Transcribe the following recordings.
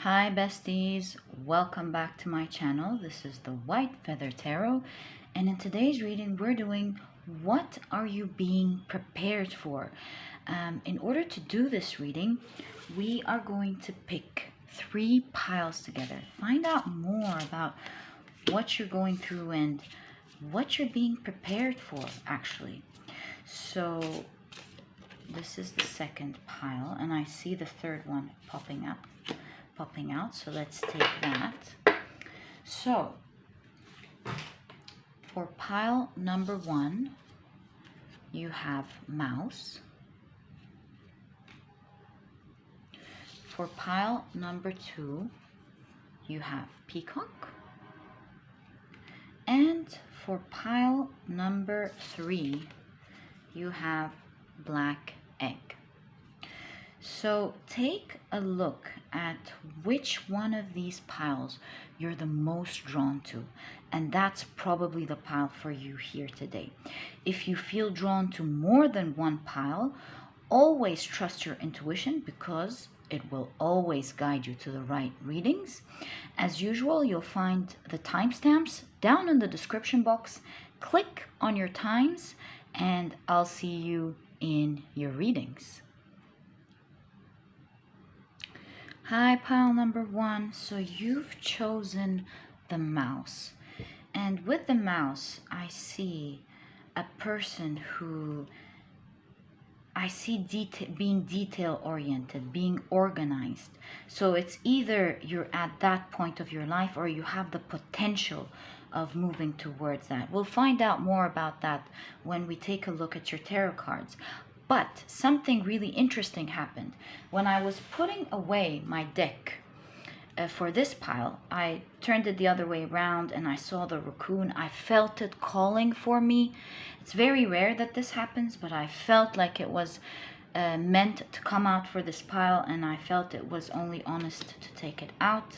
Hi besties, welcome back to my channel. This is the White Feather Tarot, and in today's reading we're doing what are you being prepared for. In order to do this reading, we are going to pick 3 piles together, find out more about what you're going through and what you're being prepared for actually. So this is the second pile, and I see the third one popping out, so let's take that. So for pile number 1 you have mouse. For pile number 2 you have peacock, and for pile number 3 you have black egg. So take a look at which one of these piles you're the most drawn to, and that's probably the pile for you here today. If you feel drawn to more than one pile, always trust your intuition because it will always guide you to the right readings. As usual, you'll find the timestamps down in the description box. Click on your times and I'll see you in your readings. Hi, pile number 1. So you've chosen the mouse. And with the mouse, I see a person who I see being detail oriented, being organized. So it's either you're at that point of your life or you have the potential of moving towards that. We'll find out more about that when we take a look at your tarot cards. But something really interesting happened. When I was putting away my deck for this pile, I turned it the other way around and I saw the raccoon. I felt it calling for me. It's very rare that this happens, but I felt like it was meant to come out for this pile, and I felt it was only honest to take it out.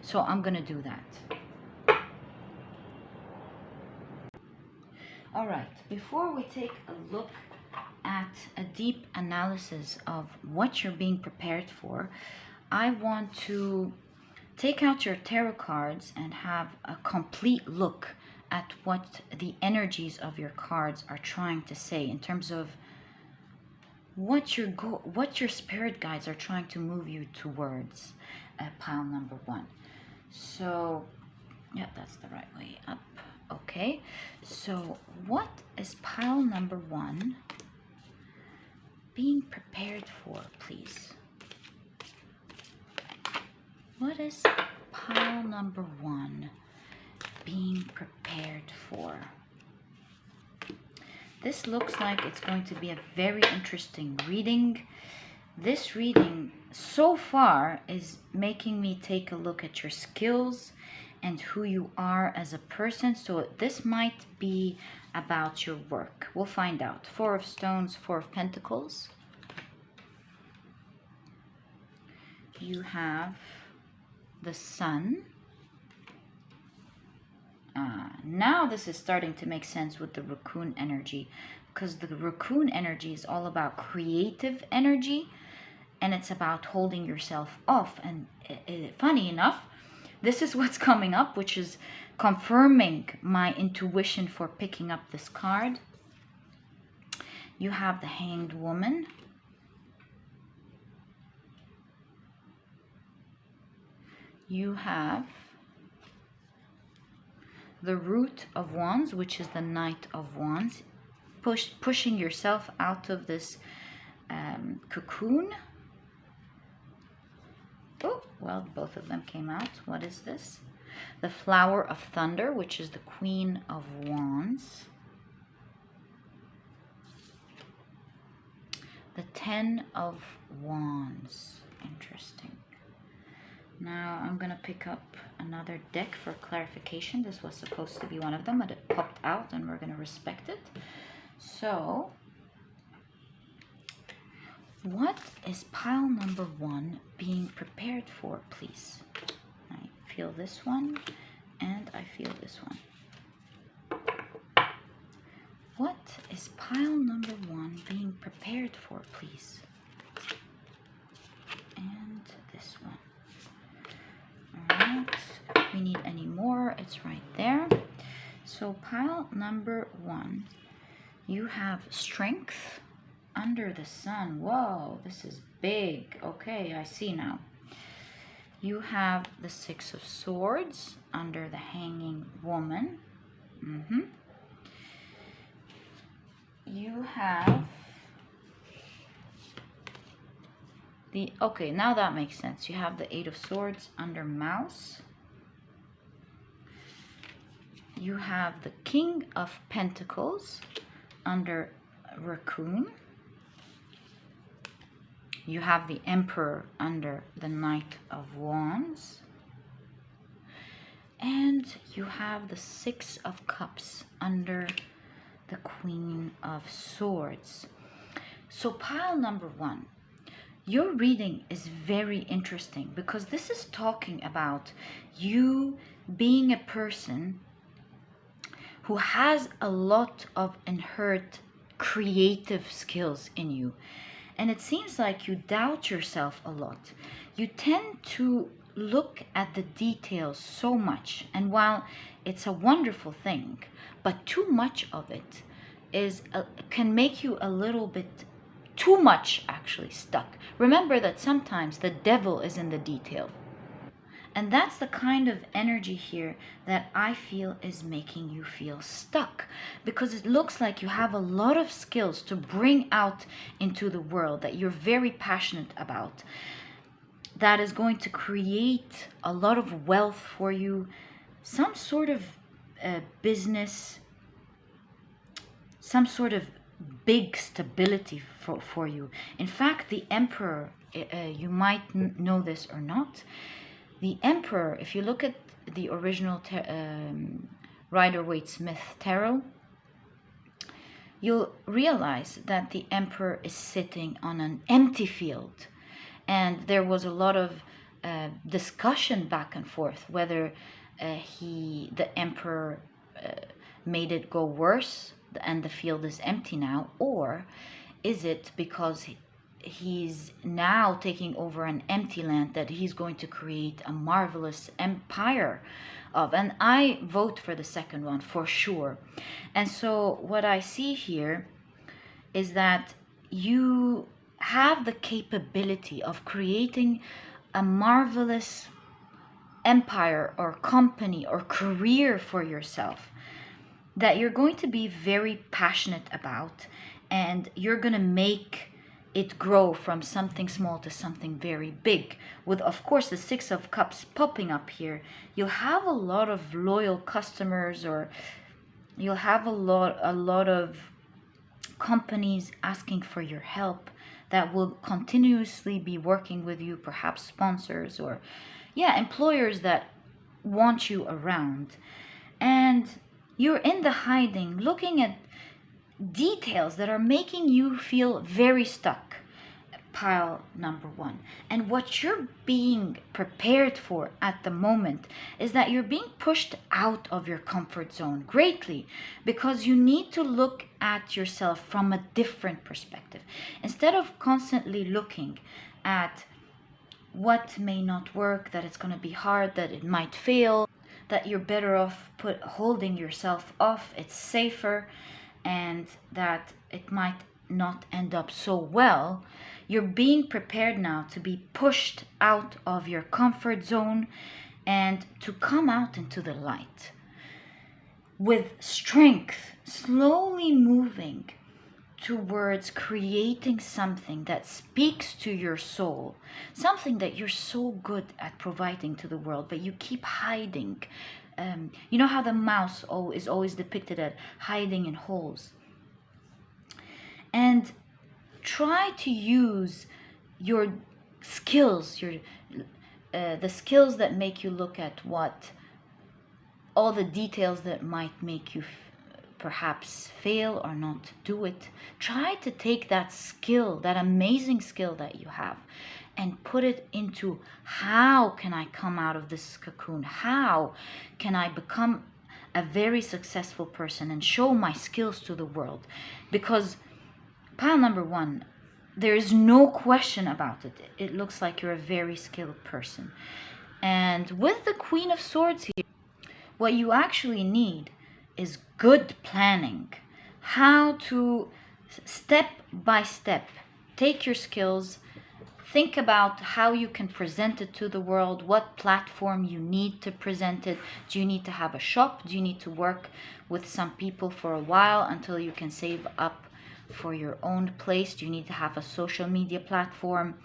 So I'm gonna do that. All right, before we take a look at a deep analysis of what you're being prepared for, I want to take out your tarot cards and have a complete look at what the energies of your cards are trying to say in terms of what your spirit guides are trying to move you towards. Pile number 1. So yeah, that's the right way up. Okay, so what is pile number 1 being prepared for, please? What is pile number 1 being prepared for? This looks like it's going to be a very interesting reading. This reading so far is making me take a look at your skills and who you are as a person. So this might be about your work. We'll find out. 4 of Stones, 4 of Pentacles. You have the Sun. Now this is starting to make sense with the raccoon energy, because the raccoon energy is all about creative energy and it's about holding yourself off. And funny enough, this is what's coming up, which is confirming my intuition for picking up this card. You have the Hanged Woman. You have the Root of Wands, which is the Knight of Wands, pushing yourself out of this cocoon. Oh, well, both of them came out. What is this? The Flower of Thunder, which is the Queen of Wands. The 10 of Wands. Interesting. Now I'm going to pick up another deck for clarification. This was supposed to be one of them, but it popped out and we're going to respect it. So, what is pile number 1 being prepared for, please? I feel this one and I feel this one. What is pile number 1 being prepared for, please? And this one. that. If we need any more, it's right there. So pile number 1, you have strength under the sun. Whoa, this is big. Okay, I see now. You have the 6 of Swords under the Hanging Woman. You have the, okay, now that makes sense. You have the 8 of Swords under Mouse. You have the King of Pentacles under Raccoon. You have the Emperor under the Knight of Wands. And you have the 6 of Cups under the Queen of Swords. So pile number 1, your reading is very interesting because this is talking about you being a person who has a lot of inherent creative skills in you. And it seems like you doubt yourself a lot. You tend to look at the details so much. And while it's a wonderful thing, but too much of it can make you a little bit too much actually stuck. Remember that sometimes the devil is in the detail. And that's the kind of energy here that I feel is making you feel stuck, because it looks like you have a lot of skills to bring out into the world that you're very passionate about, that is going to create a lot of wealth for you, some sort of business, some sort of big stability for you. In fact, the Emperor, you might know this or not, the Emperor, if you look at the original Rider-Waite-Smith tarot, you'll realize that the Emperor is sitting on an empty field. And there was a lot of discussion back and forth whether the Emperor made it go worse and the field is empty now, or is it because he's now taking over an empty land that he's going to create a marvelous empire of. And I vote for the second one for sure. And so what I see here is that you have the capability of creating a marvelous empire or company or career for yourself that you're going to be very passionate about, and you're going to make it grow from something small to something very big. With, of course, the 6 of Cups popping up here, you'll have a lot of loyal customers, or you'll have a lot of companies asking for your help that will continuously be working with you, perhaps sponsors or employers that want you around. And you're in the hiding looking at details that are making you feel very stuck, pile number 1. And what you're being prepared for at the moment is that you're being pushed out of your comfort zone greatly, because you need to look at yourself from a different perspective. Instead of constantly looking at what may not work, that it's going to be hard, that it might fail, that you're better off holding yourself off, it's safer, and that it might not end up so well. You're being prepared now to be pushed out of your comfort zone and to come out into the light with strength, slowly moving towards creating something that speaks to your soul, something that you're so good at providing to the world, but you keep hiding. You know how the mouse is always depicted as hiding in holes. And try to use your skills, the skills that make you look at all the details that might make you perhaps fail or not do it. Try to take that skill, that amazing skill that you have, and put it into, how can I come out of this cocoon? How can I become a very successful person and show my skills to the world? Because pile number 1, there is no question about it. It looks like you're a very skilled person. And with the Queen of Swords here, what you actually need is good planning. How to, step by step, take your skills, think about how you can present it to the world, what platform you need to present it. Do you need to have a shop? Do you need to work with some people for a while until you can save up for your own place? Do you need to have a social media platform?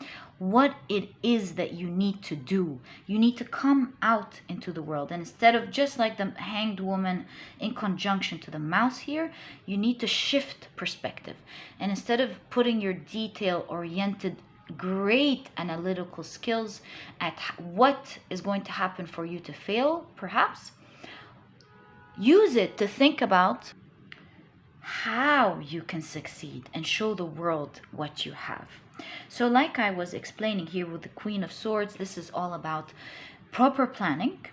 What it is that you need to do. You need to come out into the world. And instead of just like the hanged woman in conjunction to the mouse here, you need to shift perspective. And instead of putting your detail-oriented great analytical skills at what is going to happen for you to fail, perhaps, use it to think about how you can succeed and show the world what you have. So like I was explaining here with the Queen of Swords, this is all about proper planning.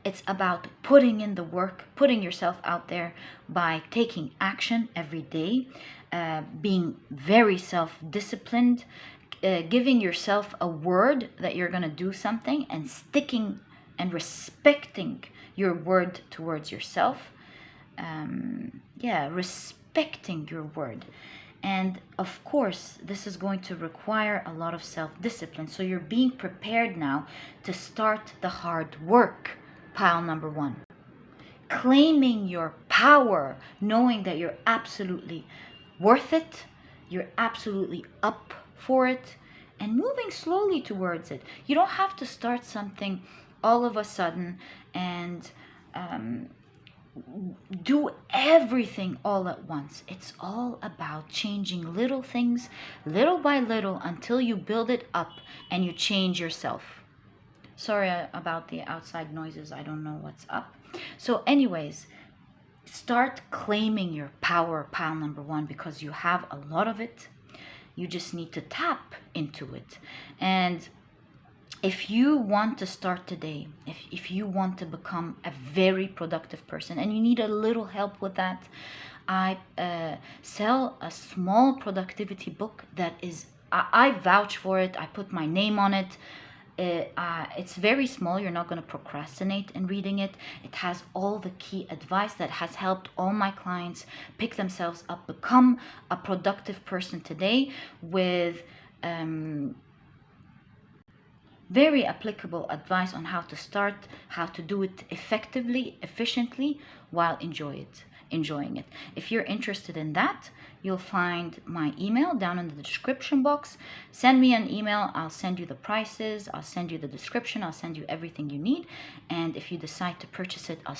It's about putting in the work, putting yourself out there by taking action every day, being very self-disciplined, giving yourself a word that you're going to do something and sticking and respecting your word towards yourself. Respecting your word. And of course, this is going to require a lot of self-discipline. So you're being prepared now to start the hard work. Pile number one. Claiming your power, knowing that you're absolutely worth it, you're absolutely up for it, and moving slowly towards it. You don't have to start something all of a sudden and do everything all at once. It's all about changing little things, little by little, until you build it up and you change yourself. Sorry about the outside noises. I don't know what's up. So anyways, start claiming your power, pile number one, because you have a lot of it. You just need to tap into it. And if you want to start today, if you want to become a very productive person and you need a little help with that, I sell a small productivity book that is, I vouch for it. I put my name on it. It's very small. You're not going to procrastinate in reading it. It has all the key advice that has helped all my clients pick themselves up, become a productive person today with very applicable advice on how to start, how to do it effectively, efficiently, while enjoying it. If you're interested in that, you'll find my email down in the description box. Send me an email. I'll send you the prices. I'll send you the description. I'll send you everything you need. And if you decide to purchase it, I'll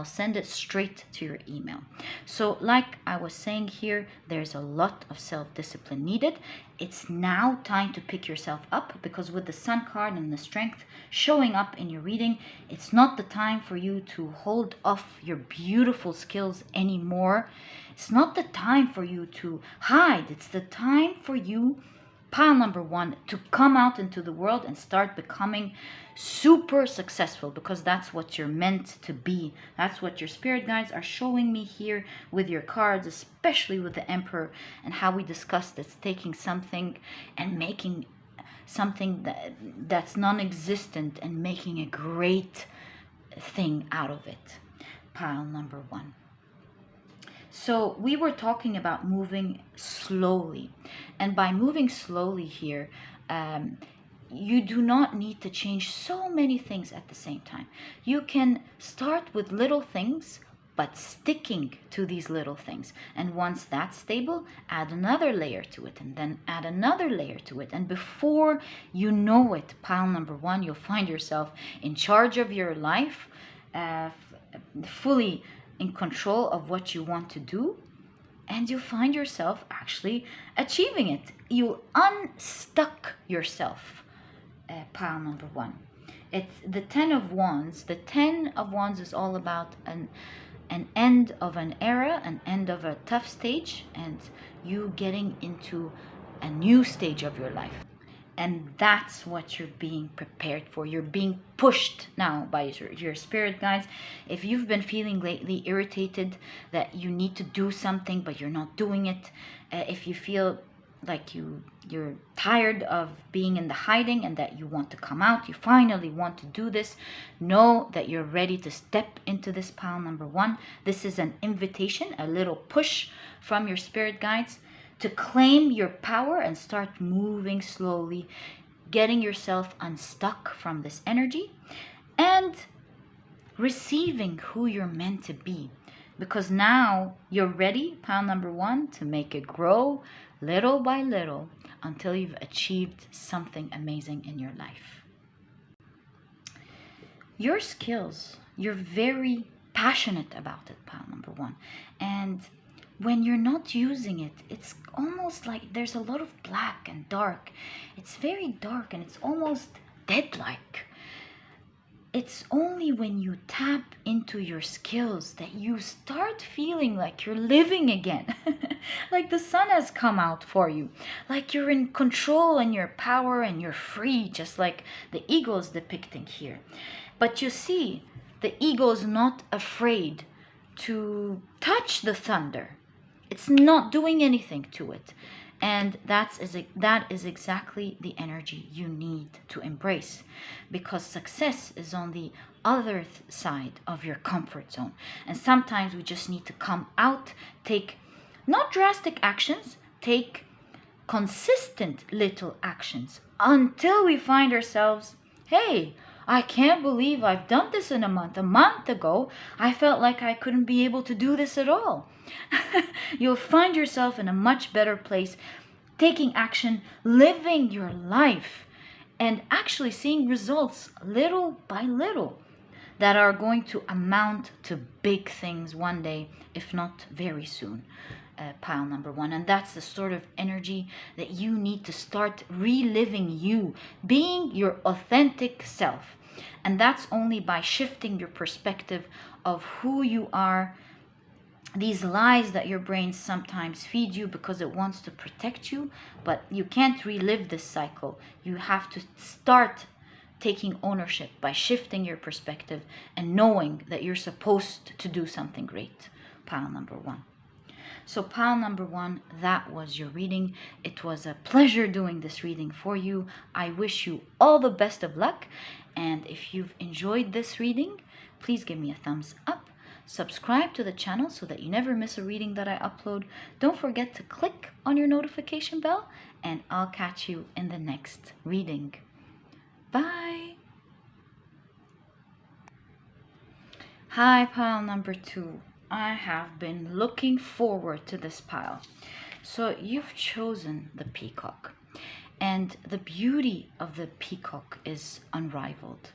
send it straight to your email. So like I was saying here, there's a lot of self-discipline needed. It's now time to pick yourself up, because with the Sun card and the Strength showing up in your reading, it's not the time for you to hold off your beautiful skills anymore. It's not the time for you to hide. It's the time for you, pile number one, to come out into the world and start becoming super successful, because that's what you're meant to be. That's what your spirit guides are showing me here with your cards, especially with the Emperor, and how we discussed it's taking something and making something that's non-existent and making a great thing out of it. Pile number one. So we were talking about moving slowly, and by moving slowly here, you do not need to change so many things at the same time. You can start with little things, but sticking to these little things. And once that's stable, add another layer to it, and then add another layer to it. And before you know it, pile number one, you'll find yourself in charge of your life, fully in control of what you want to do, and you'll find yourself actually achieving it. You'll unstuck yourself. Pile number one. It's the Ten of Wands. The Ten of Wands is all about an end of an era, an end of a tough stage, and you getting into a new stage of your life. And that's what you're being prepared for. You're being pushed now by your spirit guides. If you've been feeling lately irritated that you need to do something but you're not doing it, if you feel like you're tired of being in the hiding and that you want to come out. You finally want to do this. Know that you're ready to step into this pile number 1. This is an invitation, a little push from your spirit guides to claim your power and start moving slowly, getting yourself unstuck from this energy and receiving who you're meant to be. Because now you're ready, pile number 1, to make it grow little by little until you've achieved something amazing in your life. Your skills, you're very passionate about it, pile number 1. And when you're not using it, it's almost like there's a lot of black and dark. It's very dark and it's almost dead-like. It's only when you tap into your skills that you start feeling like you're living again. Like the sun has come out for you. Like you're in control and your power and you're free, just like the eagle is depicting here. But you see, the eagle is not afraid to touch the thunder. It's not doing anything to it. And that is exactly the energy you need to embrace, because success is on the other side of your comfort zone. And sometimes we just need to come out, take not drastic actions, take consistent little actions until we find ourselves, hey, I can't believe I've done this in a month. A month ago, I felt like I couldn't be able to do this at all. You'll find yourself in a much better place, taking action, living your life, and actually seeing results little by little that are going to amount to big things one day, if not very soon. Pile number 1. And that's the sort of energy that you need to start reliving, you being your authentic self. And that's only by shifting your perspective of who you are. These lies that your brain sometimes feeds you because it wants to protect you, but you can't relive this cycle. You have to start taking ownership by shifting your perspective and knowing that you're supposed to do something great. Pile number 1. So pile number 1, that was your reading. It was a pleasure doing this reading for you. I wish you all the best of luck. And if you've enjoyed this reading, please give me a thumbs up. Subscribe to the channel so that you never miss a reading that I upload. Don't forget to click on your notification bell, and I'll catch you in the next reading. Bye. Hi, pile number 2. I have been looking forward to this pile. So you've chosen the peacock, and the beauty of the peacock is unrivaled.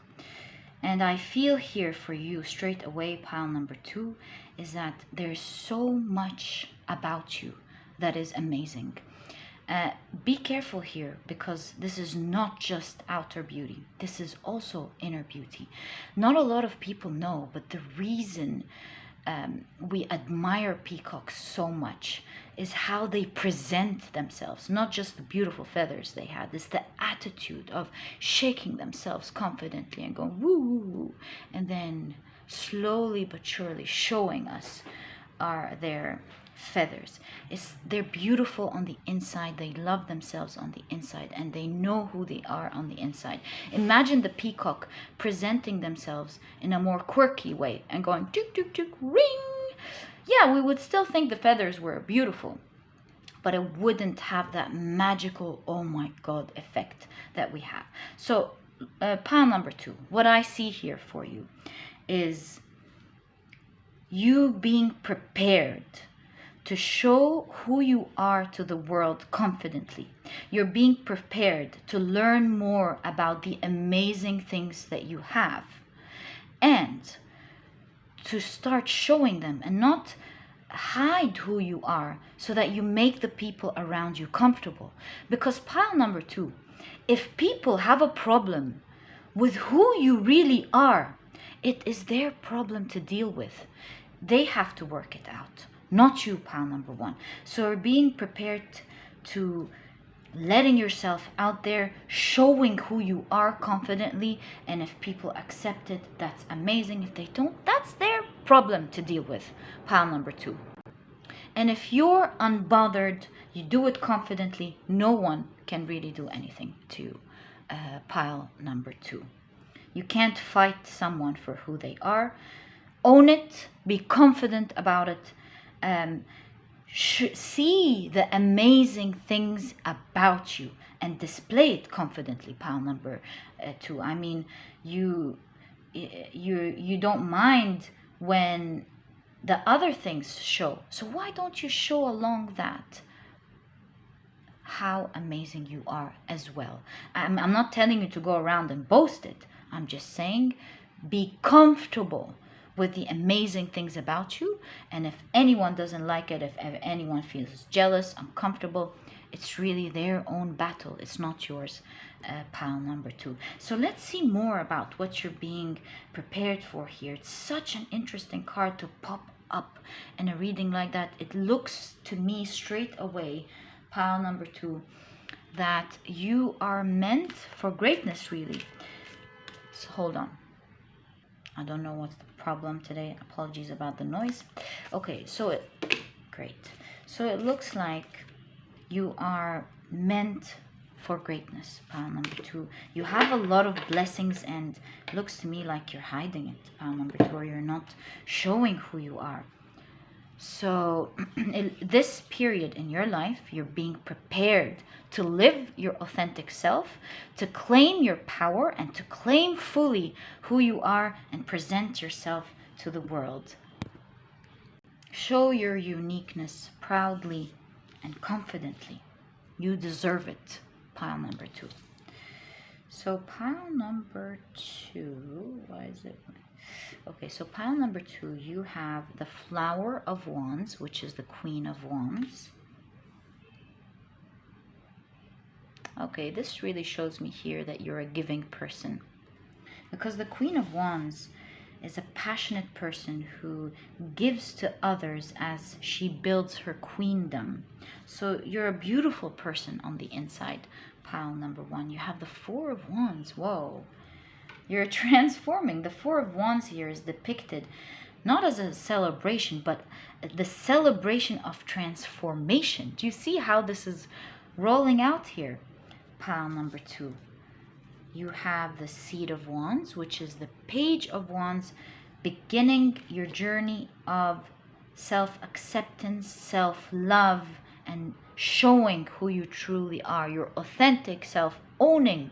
And I feel here for you straight away, pile number 2, is that there's so much about you that is amazing. Be careful here, because this is not just outer beauty. This is also inner beauty. Not a lot of people know, but the reason we admire peacocks so much is how they present themselves. Not just the beautiful feathers they had. It's the attitude of shaking themselves confidently and going woo woo woo, and then slowly but surely showing us their feathers. They're beautiful on the inside. They love themselves on the inside, and they know who they are on the inside. Imagine the peacock presenting themselves in a more quirky way and going tuk tuk tuk ring. Yeah, we would still think the feathers were beautiful, but it wouldn't have that magical oh my god effect that we have. So pile number 2, what I see here for you is you being prepared to show who you are to the world confidently. You're being prepared to learn more about the amazing things that you have, and to start showing them and not hide who you are, so that you make the people around you comfortable. Because pile number 2, if people have a problem with who you really are, it is their problem to deal with. They have to work it out, not you, pile number 1. So being prepared to letting yourself out there, showing who you are confidently, and if people accept it, that's amazing. If they don't, that's their problem to deal with, pile number 2. And if you're unbothered, you do it confidently, no one can really do anything to you. Pile number 2. You can't fight someone for who they are. Own it, be confident about it, see the amazing things about you and display it confidently. Pile number 2. I mean, you don't mind when the other things show, so why don't you show along that how amazing you are as well? I'm not telling you to go around and boast it. I'm just saying, be comfortable with the amazing things about you. And if anyone doesn't like it, if anyone feels jealous, uncomfortable, it's really their own battle. It's not yours. Pile number 2. So let's see more about what you're being prepared for here. It's such an interesting card to pop up in a reading like that. It looks to me straight away, pile number 2, that you are meant for greatness, really. So hold on. I don't know what's the problem today. Apologies about the noise. Okay, so great. So it looks like you are meant for greatness, pile number 2. You have a lot of blessings, and it looks to me like you're hiding it, pile number 2, or you're not showing who you are. So this period in your life, you're being prepared to live your authentic self, to claim your power, and to claim fully who you are and present yourself to the world. Show your uniqueness proudly and confidently. You deserve it, pile number 2. So pile number 2, why is it? Okay, so pile number 2, you have the Flower of Wands, which is the Queen of Wands. Okay, this really shows me here that you're a giving person, because the Queen of Wands is a passionate person who gives to others as she builds her queendom. So you're a beautiful person on the inside, pile number 1. You have the Four of Wands. Whoa. You're transforming. The Four of Wands here is depicted not as a celebration, but the celebration of transformation. Do you see how this is rolling out here? Pile number 2. You have the Seed of Wands, which is the Page of Wands, beginning your journey of self-acceptance, self-love, and showing who you truly are, your authentic self, owning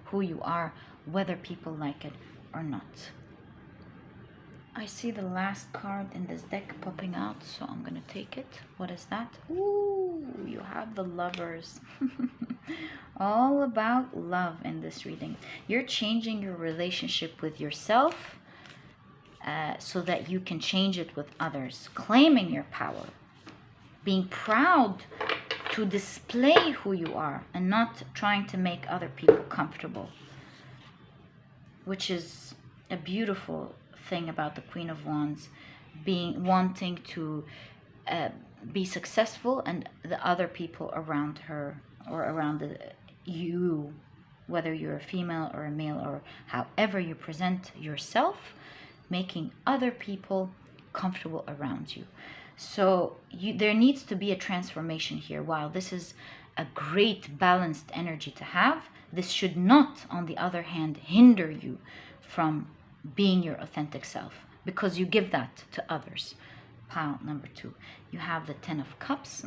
who you are, whether people like it or not. I see the last card in this deck popping out, so I'm gonna take it. What is that? Ooh, you have the Lovers. All about love in this reading. You're changing your relationship with yourself so that you can change it with others. Claiming your power. Being proud to display who you are and not trying to make other people comfortable, which is a beautiful thing about the Queen of Wands, wanting to be successful, and the other people around her or around you, whether you're a female or a male, or however you present yourself, making other people comfortable around you. So there needs to be a transformation here. While this is a great balanced energy to have, this should not, on the other hand, hinder you from being your authentic self, because you give that to others. Pile number 2. You have the Ten of Cups,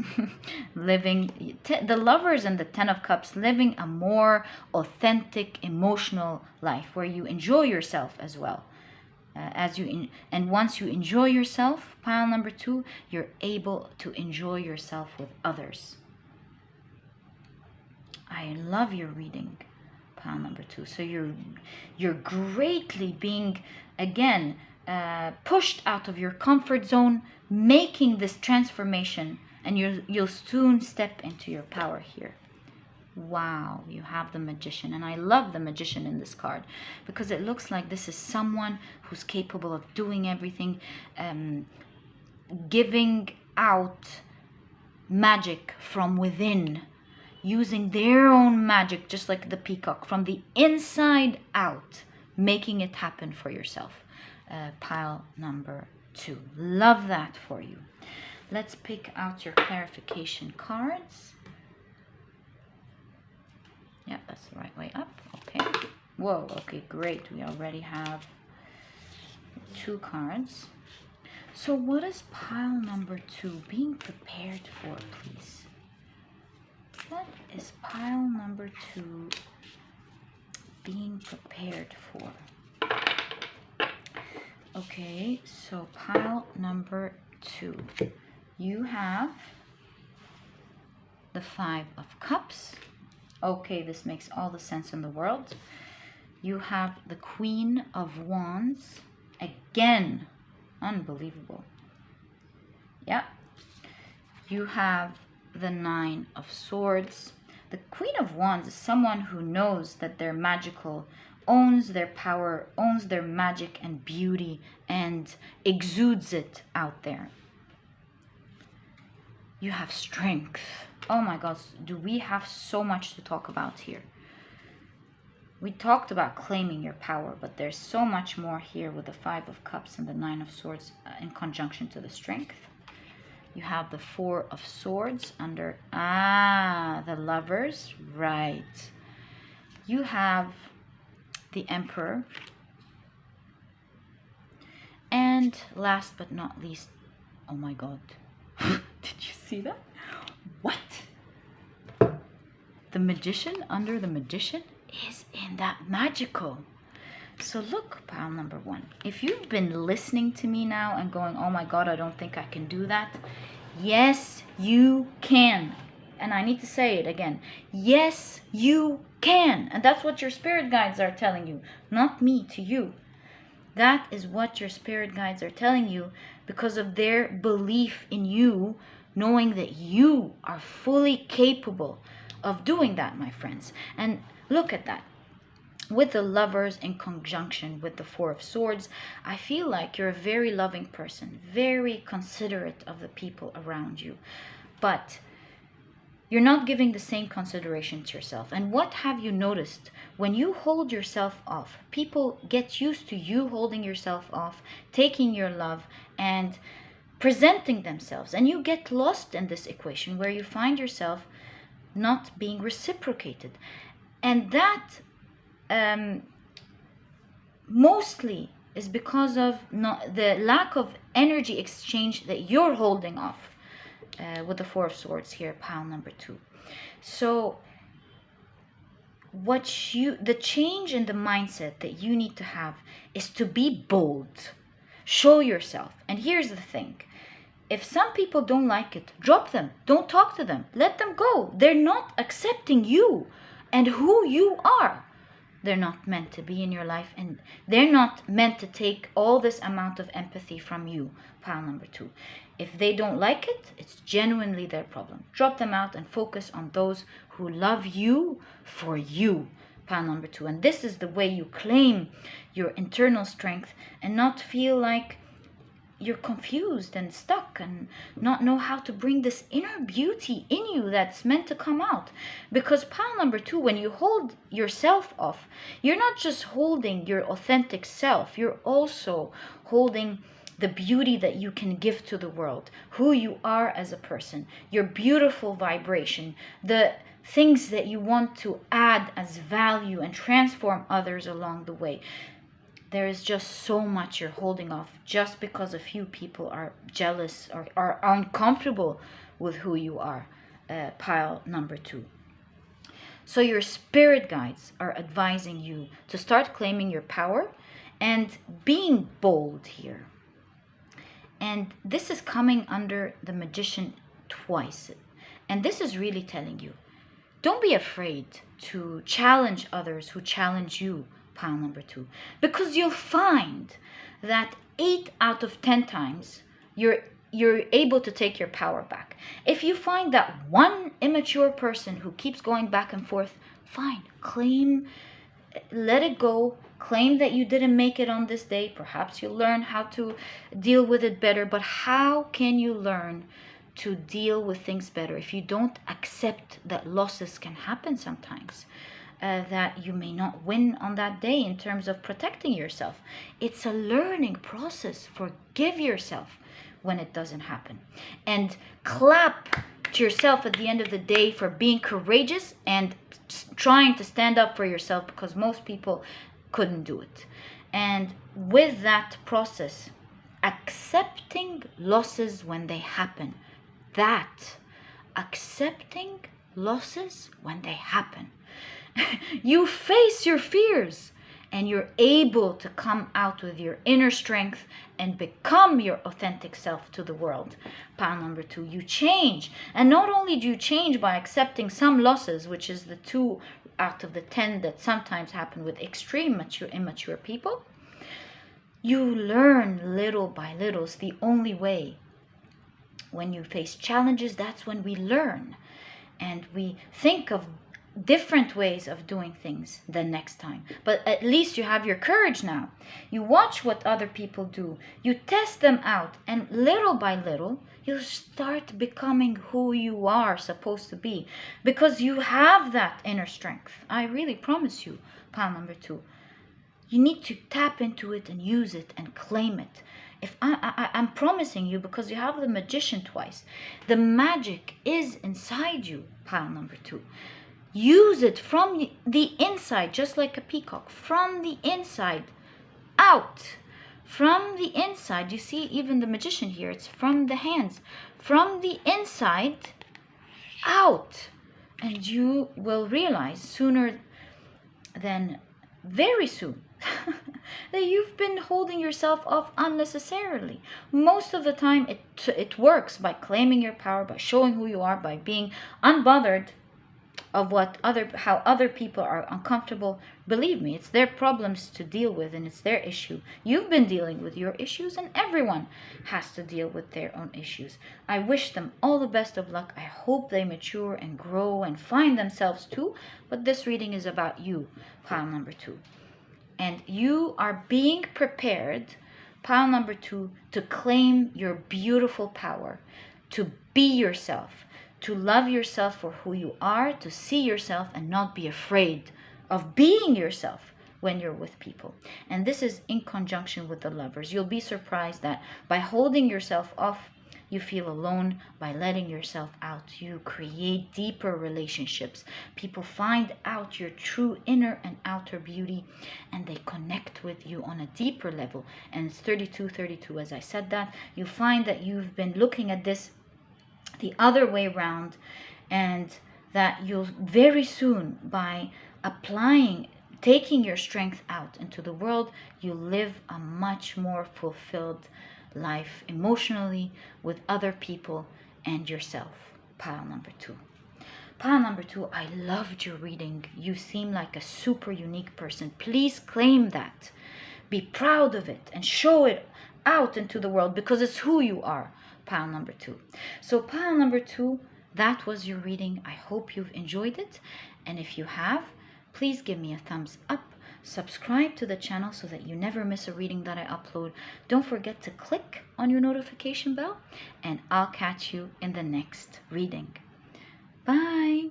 the Lovers and the Ten of Cups, living a more authentic, emotional life where you enjoy yourself as well. And once you enjoy yourself, pile number 2, you're able to enjoy yourself with others. I love your reading, pile number 2. So you're greatly being, again, pushed out of your comfort zone, making this transformation, and you'll soon step into your power here. Wow, you have the Magician, and I love the Magician in this card because it looks like this is someone who's capable of doing everything, giving out magic from within, using their own magic, just like the Peacock, from the inside out, making it happen for yourself. Pile number 2. Love that for you. Let's pick out your clarification cards. Yeah, that's the right way up. Okay. Whoa, okay, great. We already have 2 cards. So what is pile number 2 being prepared for, please? What is pile number 2 being prepared for? Okay, so pile number 2. You have the 5 of Cups. Okay, this makes all the sense in the world. You have the Queen of Wands. Again, unbelievable. Yeah. You have the 9 of Swords. The Queen of Wands is someone who knows that they're magical, owns their power, owns their magic and beauty, and exudes it out there. You have Strength. Oh my God, do we have so much to talk about here? We talked about claiming your power, but there's so much more here with the 5 of Cups and the 9 of Swords in conjunction to the Strength. You have the 4 of Swords under, the Lovers, right. You have the Emperor. And last but not least, oh my God, did you see that? What? The Magician under the Magician is in that magical. So look, pile number 1. If you've been listening to me now and going, oh my God, I don't think I can do that. Yes, you can. And I need to say it again. Yes, you can. And that's what your spirit guides are telling you. Not me, to you. That is what your spirit guides are telling you because of their belief in you, knowing that you are fully capable of doing that, my friends. And look at that. With the Lovers in conjunction with the 4 of Swords, I feel like you're a very loving person, very considerate of the people around you. But you're not giving the same consideration to yourself. And what have you noticed? When you hold yourself off, people get used to you holding yourself off, taking your love and presenting themselves. And you get lost in this equation where you find yourself not being reciprocated. And that mostly is because of the lack of energy exchange that you're holding off with the 4 of Swords here, pile number 2. So the change in the mindset that you need to have is to be bold. Show yourself. And here's the thing. If some people don't like it, drop them. Don't talk to them. Let them go. They're not accepting you and who you are. They're not meant to be in your life, and they're not meant to take all this amount of empathy from you, pile number 2. If they don't like it, it's genuinely their problem. Drop them out and focus on those who love you for you, pile number 2. And this is the way you claim your internal strength and not feel like you're confused and stuck and not know how to bring this inner beauty in you that's meant to come out. Because pile number 2, when you hold yourself off, you're not just holding your authentic self, you're also holding the beauty that you can give to the world, who you are as a person, your beautiful vibration, the things that you want to add as value and transform others along the way. There is just so much you're holding off just because a few people are jealous or are uncomfortable with who you are, pile number 2. So your spirit guides are advising you to start claiming your power and being bold here. And this is coming under the Magician twice. And this is really telling you, don't be afraid to challenge others who challenge you, pile number 2, because you'll find that 8 out of 10 times you're able to take your power back. If you find that one immature person who keeps going back and forth, fine, claim, let it go, claim that you didn't make it on this day. Perhaps you'll learn how to deal with it better. But how can you learn to deal with things better if you don't accept that losses can happen sometimes? That you may not win on that day in terms of protecting yourself. It's a learning process. Forgive yourself when it doesn't happen. And clap to yourself at the end of the day for being courageous and trying to stand up for yourself, because most people couldn't do it. And with that process, accepting losses when they happen, accepting losses when they happen, you face your fears and you're able to come out with your inner strength and become your authentic self to the world. Pile number 2, you change. And not only do you change by accepting some losses, which is the 2 out of the 10 that sometimes happen with extreme immature people, you learn little by little. It's the only way. When you face challenges, that's when we learn. And we think of different ways of doing things the next time. But at least you have your courage now. You watch what other people do. You test them out. And little by little, you start becoming who you are supposed to be. Because you have that inner strength. I really promise you, pile number 2. You need to tap into it and use it and claim it. If I'm promising you, because you have the magician twice. The magic is inside you, pile number 2. Use it from the inside, just like a peacock. From the inside out. From the inside. You see, even the magician here, it's from the hands. From the inside out. And you will realize sooner than very soon that you've been holding yourself off unnecessarily. Most of the time it works by claiming your power, by showing who you are, by being unbothered of how other people are uncomfortable. Believe me, it's their problems to deal with and it's their issue. You've been dealing with your issues, and everyone has to deal with their own issues. I wish them all the best of luck. I hope they mature and grow and find themselves too. But this reading is about you, pile number 2. And you are being prepared, pile number 2, to claim your beautiful power, to be yourself, to love yourself for who you are, to see yourself and not be afraid of being yourself when you're with people. And this is in conjunction with the Lovers. You'll be surprised that by holding yourself off, you feel alone. By letting yourself out, you create deeper relationships. People find out your true inner and outer beauty, and they connect with you on a deeper level. And it's 32 as I said that. You find that you've been looking at this the other way around, and that you'll very soon, by taking your strength out into the world, you live a much more fulfilled life emotionally, with other people and yourself. Pile number 2. Pile number 2, I loved your reading. You seem like a super unique person. Please claim that. Be proud of it and show it out into the world, because it's who you are. Pile number 2. So pile number 2, that was your reading. I hope you've enjoyed it. And if you have, please give me a thumbs up. Subscribe to the channel so that you never miss a reading that I upload. Don't forget to click on your notification bell, and I'll catch you in the next reading. Bye.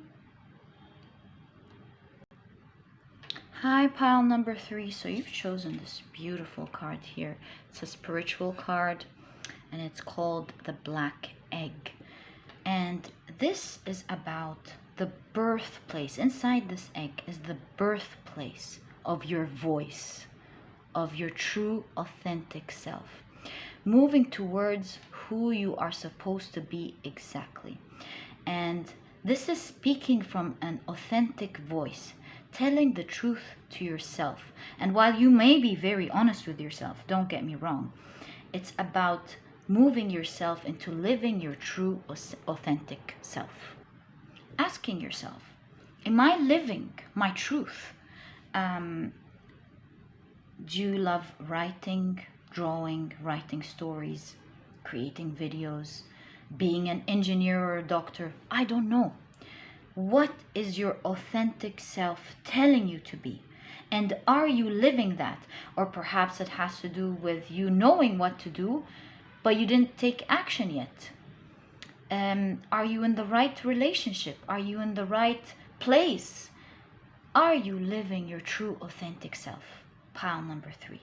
Hi, pile number 3. So you've chosen this beautiful card here. It's a spiritual card, and it's called the Black Egg. And this is about the birthplace. Inside this egg is the birthplace of your voice, of your true authentic self, moving towards who you are supposed to be exactly. And this is speaking from an authentic voice, telling the truth to yourself. And while you may be very honest with yourself, don't get me wrong, it's about moving yourself into living your true authentic self. Asking yourself, am I living my truth? Do you love writing, drawing, writing stories, creating videos, being an engineer or a doctor? I don't know. What is your authentic self telling you to be? And are you living that? Or perhaps it has to do with you knowing what to do, but you didn't take action yet. Are you in the right relationship? Are you in the right place? Are you living your true authentic self? Pile number 3.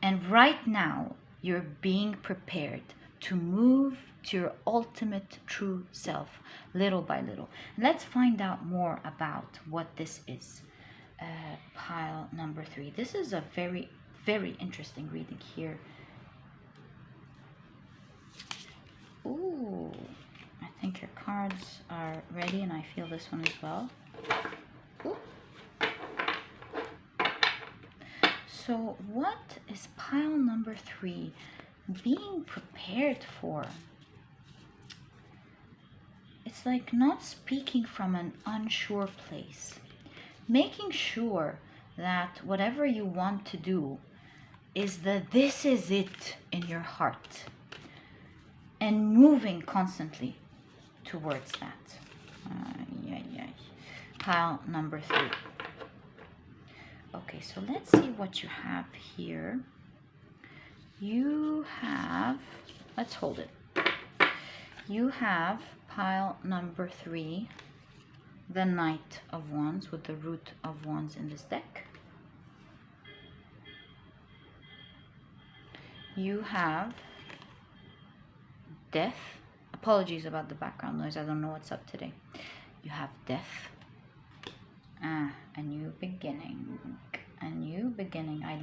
And right now, you're being prepared to move to your ultimate true self, little by little. Let's find out more about what this is. Pile number 3. This is a very, very interesting reading here. Ooh, I think your cards are ready, and I feel this one as well. Ooh. So what is pile number 3 being prepared for? It's like not speaking from an unsure place. Making sure that whatever you want to do is this is it in your heart. And moving constantly towards that. Pile number 3. Okay, so let's see what you have here. You have, let's hold it. You have pile number 3, the Knight of Wands with the Root of Wands in this deck. You have Death. Apologies about the background noise. I don't know what's up today. You have Death. A new beginning. A new beginning. I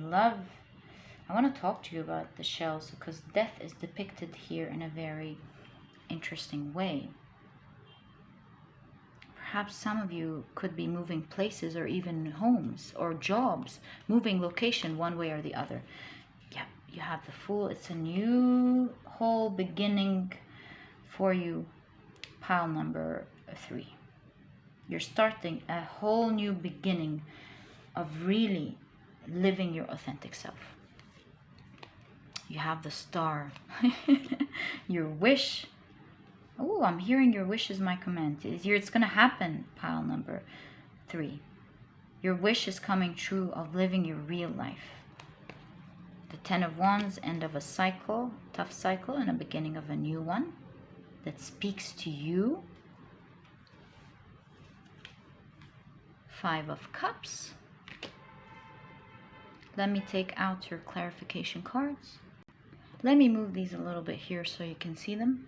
want to talk to you about the shells because death is depicted here in a very interesting way. Perhaps some of you could be moving places or even homes or jobs, moving location one way or the other. Yeah, you have the Fool. It's a new whole beginning for you, pile number 3. You're starting a whole new beginning of really living your authentic self. You have the Star. Your wish. Oh, I'm hearing your wish is my command. It's going to happen, pile number 3. Your wish is coming true of living your real life. The 10 of Wands, end of a cycle, tough cycle, and a beginning of a new one that speaks to you. 5 of Cups. Let me take out your clarification cards. Let me move these a little bit here so you can see them.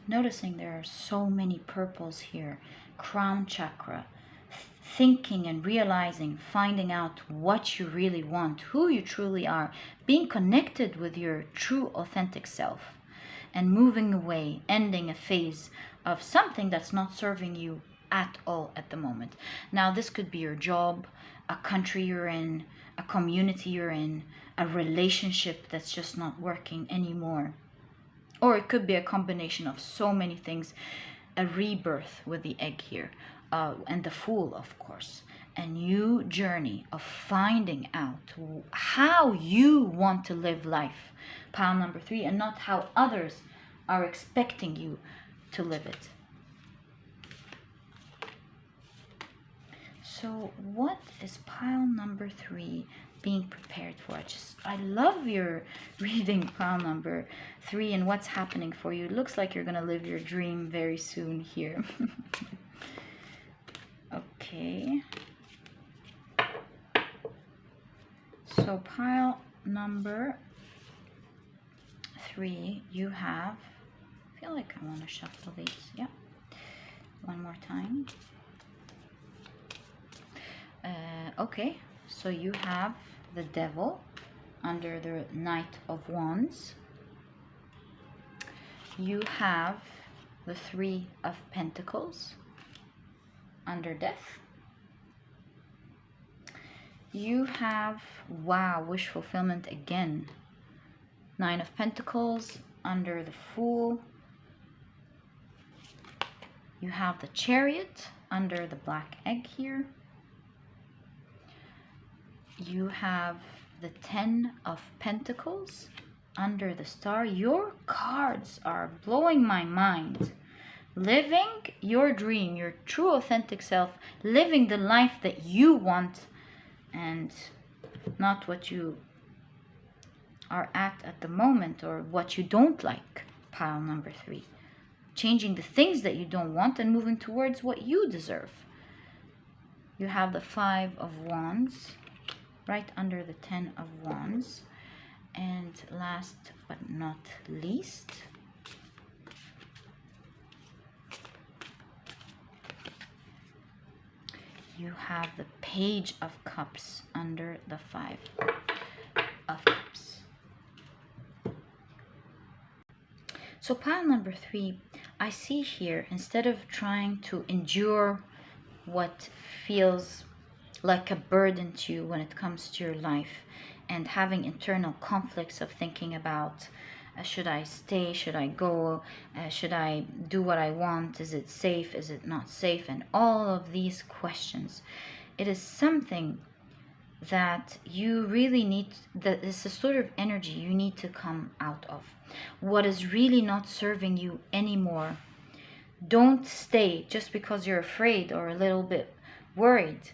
Noticing there are so many purples here. Crown chakra. Thinking and realizing, finding out what you really want, who you truly are, being connected with your true authentic self, and moving away, ending a phase of something that's not serving you at all at the moment. Now, this could be your job, a country you're in, a community you're in, a relationship that's just not working anymore. Or it could be a combination of so many things. A rebirth with the Egg here. And the Fool, of course. A new journey of finding out how you want to live life. Pile number 3. And not how others are expecting you to live it. So what is pile number 3 being prepared for? I love your reading, pile number 3, and what's happening for you. It looks like you're going to live your dream very soon here. Okay. So pile number 3, you have, I feel like I want to shuffle these. Yeah. One more time. Okay, so you have the Devil under the Knight of Wands. You have the 3 of Pentacles under Death. You have, wow, wish fulfillment again. 9 of Pentacles under the Fool. You have the Chariot under the Black Egg here. You have the 10 of Pentacles under the Star. Your cards are blowing my mind. Living your dream, your true authentic self, living the life that you want and not what you are at the moment or what you don't like, pile number 3. Changing the things that you don't want and moving towards what you deserve. You have the 5 of Wands right under the 10 of Wands. And last but not least, you have the Page of Cups under the Five of Cups. So pile number 3, I see here, instead of trying to endure what feels like a burden to you when it comes to your life, and having internal conflicts of thinking about, should I stay, should I go, should I do what I want, is it safe, is it not safe, and all of these questions. It is something that you really need, that is a sort of energy you need to come out of. What is really not serving you anymore, don't stay just because you're afraid or a little bit worried.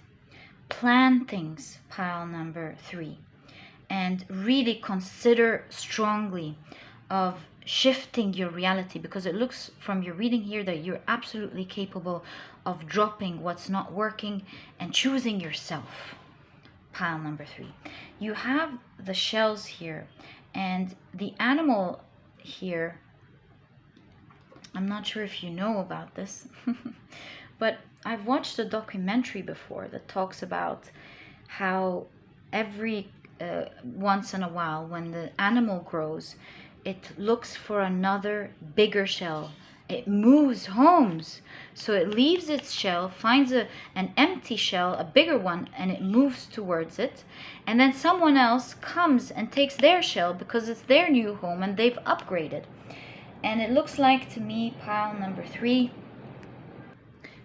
Plan things, pile number 3, and really consider strongly of shifting your reality, because it looks from your reading here that you're absolutely capable of dropping what's not working and choosing yourself. Pile number 3, you have the shells here, and the animal here, I'm not sure if you know about this, but I've watched a documentary before that talks about how every once in a while, when the animal grows, it looks for another bigger shell. It moves homes. So it leaves its shell, finds an empty shell, a bigger one, and it moves towards it. And then someone else comes and takes their shell because it's their new home and they've upgraded. And it looks like to me, pile number 3,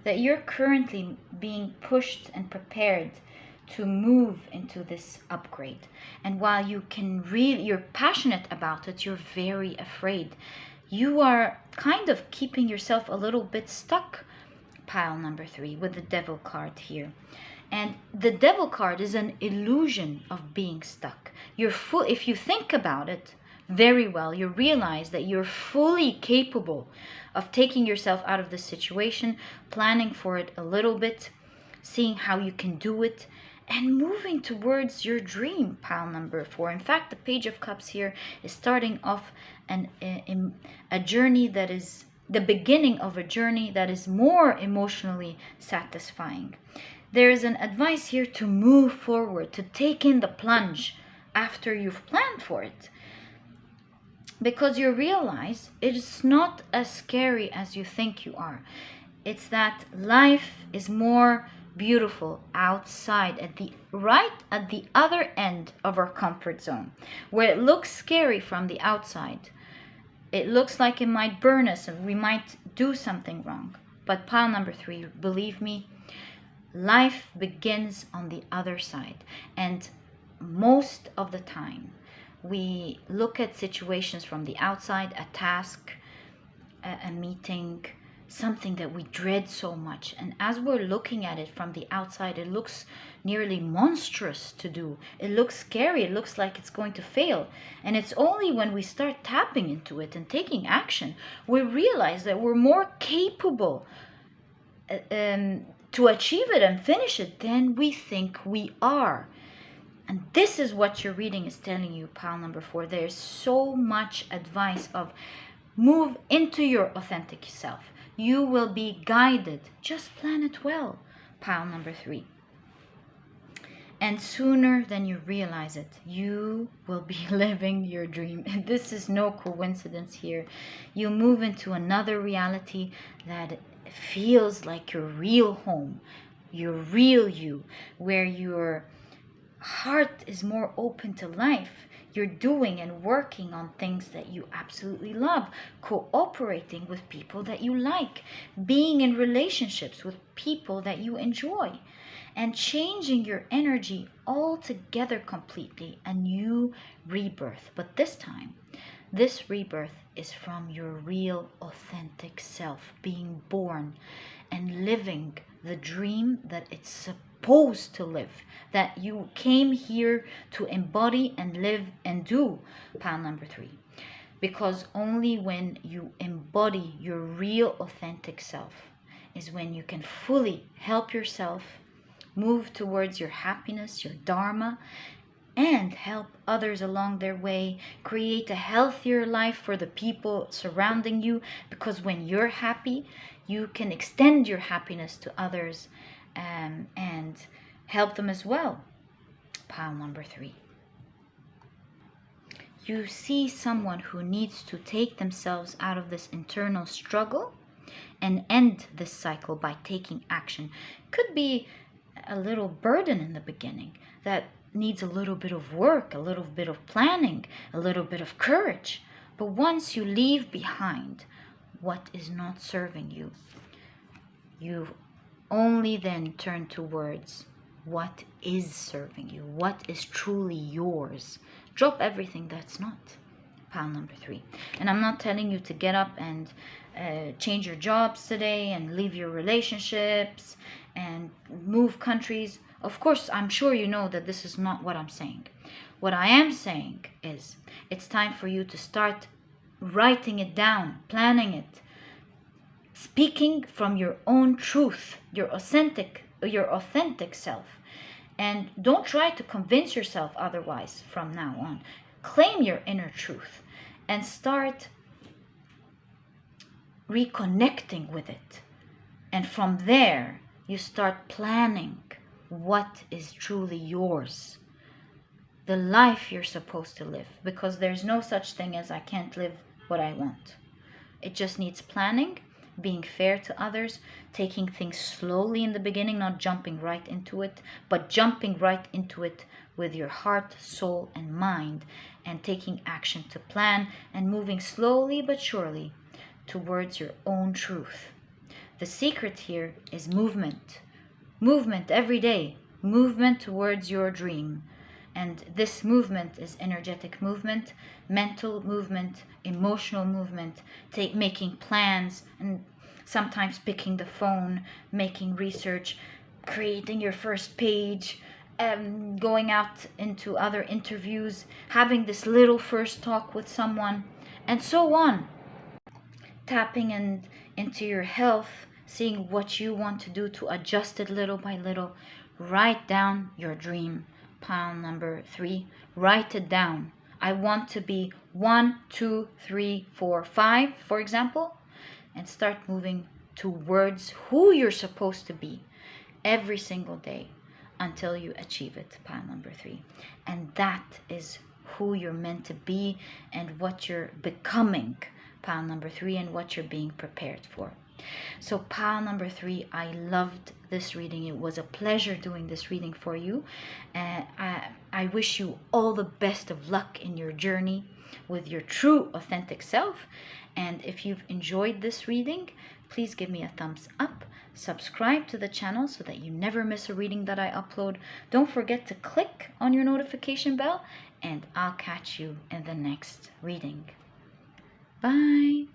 that you're currently being pushed and prepared to move into this upgrade. And while you're passionate about it, you're very afraid. You are kind of keeping yourself a little bit stuck, pile number 3, with the Devil card here. And the Devil card is an illusion of being stuck. If you think about it very well, you realize that you're fully capable of taking yourself out of this situation, planning for it a little bit, seeing how you can do it, and moving towards your dream, pile number 4. In fact, the Page of Cups here is starting off a journey that is the beginning of a journey that is more emotionally satisfying. There is an advice here to move forward, to take in the plunge after you've planned for it. Because you realize it's not as scary as you think you are. It's that life is more beautiful outside, right at the other end of our comfort zone, where it looks scary from the outside. It looks like it might burn us and we might do something wrong. But pile number 3, believe me, life begins on the other side. And most of the time, we look at situations from the outside, a task, a meeting, something that we dread so much. And as we're looking at it from the outside, it looks nearly monstrous to do. It looks scary. It looks like it's going to fail. And it's only when we start tapping into it and taking action, we realize that we're more capable to achieve it and finish it than we think we are. And this is what your reading is telling you, pile number 4. There's so much advice of move into your authentic self. You will be guided. Just plan it well, pile number 3. And sooner than you realize it, you will be living your dream. And this is no coincidence here. You move into another reality that feels like your real home, your real you, where your heart is more open to life. You're doing and working on things that you absolutely love, cooperating with people that you like, being in relationships with people that you enjoy, and changing your energy altogether completely, a new rebirth. But this time, this rebirth is from your real authentic self, being born and living the dream that it's supposed to live, that you came here to embody and live and do, pile number 3. Because only when you embody your real authentic self is when you can fully help yourself move towards your happiness, your dharma, and help others along their way. Create a healthier life for the people surrounding you, because when you're happy, you can extend your happiness to others, and help them as well. Pile number 3. You see someone who needs to take themselves out of this internal struggle and end this cycle by taking action. Could be a little burden in the beginning that needs a little bit of work, a little bit of planning, a little bit of courage. But once you leave behind what is not serving you, you only then turn towards what is serving you, what is truly yours. Drop everything that's not. Pile number 3. And I'm not telling you to get up and change your jobs today and leave your relationships and move countries. Of course, I'm sure you know that this is not what I'm saying. What I am saying is it's time for you to start writing it down, planning it, speaking from your own truth, your authentic self. And don't try to convince yourself otherwise from now on. Claim your inner truth and start reconnecting with it. And from there, you start planning what is truly yours, the life you're supposed to live, because there's no such thing as I can't live what I want. It just needs planning, being fair to others, taking things slowly in the beginning, not jumping right into it, but jumping right into it with your heart, soul, and mind, and taking action to plan and moving slowly but surely towards your own truth. The secret here is movement. Movement every day. Movement towards your dream. And this movement is energetic movement, mental movement, emotional movement, making plans, and sometimes picking the phone, making research, creating your first page, going out into other interviews, having this little first talk with someone, and so on. Tapping into your health, seeing what you want to do to adjust it little by little. Write down your dream. Pile number 3. Write it down. I want to be 1, 2, 3, 4, 5, for example, and start moving towards who you're supposed to be every single day until you achieve it. Pile number 3. And that is who you're meant to be and what you're becoming. Pile number 3, and what you're being prepared for. So pile number 3, I loved this reading. It was a pleasure doing this reading for you. I wish you all the best of luck in your journey with your true authentic self. And if you've enjoyed this reading, please give me a thumbs up. Subscribe to the channel so that you never miss a reading that I upload. Don't forget to click on your notification bell, and I'll catch you in the next reading. Bye.